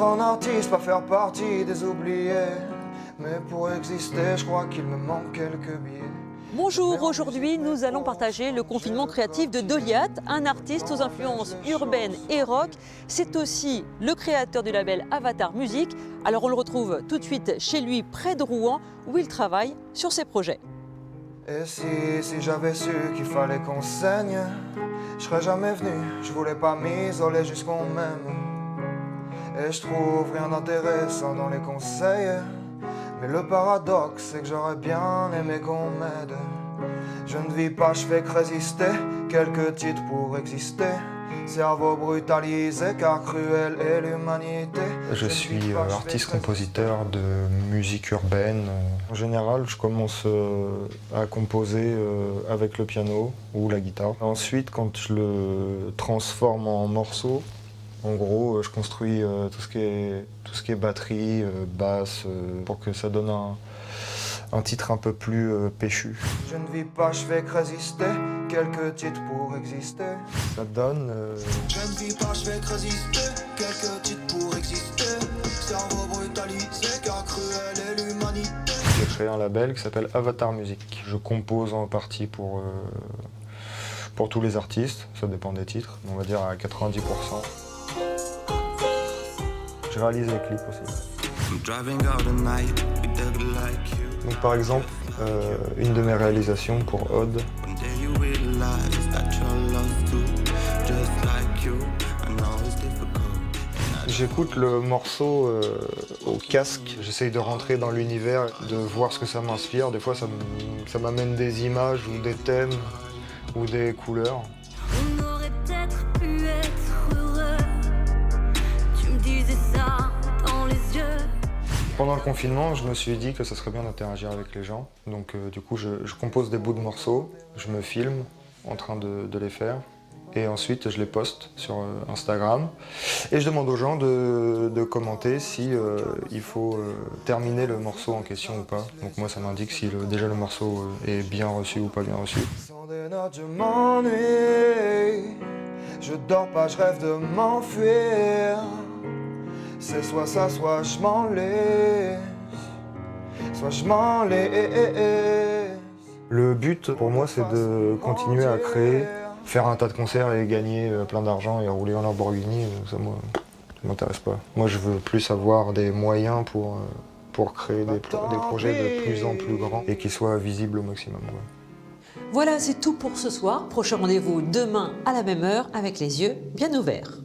Un artiste, pas faire partie des oubliés, mais pour exister, je crois qu'il me manque quelques billets. Bonjour, aujourd'hui nous allons partager le confinement créatif de Doliat, un artiste aux influences urbaines et rock. C'est aussi le créateur du label Avatar Music. Alors on le retrouve tout de suite chez lui près de Rouen où il travaille sur ses projets. Et si j'avais su qu'il fallait qu'on saigne, je serais jamais venu, je voulais pas m'isoler jusqu'on m'aime. Et je trouve rien d'intéressant dans les conseils, mais le paradoxe c'est que j'aurais bien aimé qu'on m'aide. Je ne vis pas, je fais que résister, quelques titres pour exister. Cerveau brutalisé car cruel est l'humanité. Je suis artiste-compositeur de musique urbaine. En général, je commence à composer avec le piano ou la guitare. Ensuite, quand je le transforme en morceaux, en gros, je construis tout ce qui est batterie, basse, pour que ça donne un titre un peu plus péchu. Je ne vis pas, je fais que résister, quelques titres pour exister. Ça donne... Je ne vis pas, je fais que résister, quelques titres pour exister. Cerveau brutalisé car cruel est l'humanité. J'ai créé un label qui s'appelle Avatar Music. Je compose en partie pour tous les artistes, ça dépend des titres, on va dire à 90%. Je réalise les clips aussi. Donc par exemple, une de mes réalisations pour Odd. J'écoute le morceau au casque, j'essaye de rentrer dans l'univers, de voir ce que ça m'inspire. Des fois ça m'amène des images ou des thèmes ou des couleurs. On aurait peut-être pu être heureux. Tu me disais ça dans les yeux. Pendant le confinement, je me suis dit que ça serait bien d'interagir avec les gens. Donc du coup, je compose des bouts de morceaux, je me filme en train de les faire. Et ensuite, je les poste sur Instagram. Et je demande aux gens de commenter si il faut terminer le morceau en question ou pas. Donc moi, ça m'indique si déjà le morceau est bien reçu ou pas bien reçu. Sans des notes, je m'ennuie. Je dors pas, je rêve de m'enfuir. C'est soit ça, soit je m'en laisse. Soit je m'en laisse. Le but pour moi, c'est de continuer à créer, faire un tas de concerts et gagner plein d'argent et rouler en Lamborghini. Ça, moi, ça m'intéresse pas. Moi, je veux plus avoir des moyens pour créer des projets de plus en plus grands et qui soient visibles au maximum. Ouais. Voilà, c'est tout pour ce soir. Prochain rendez-vous demain à la même heure avec les yeux bien ouverts.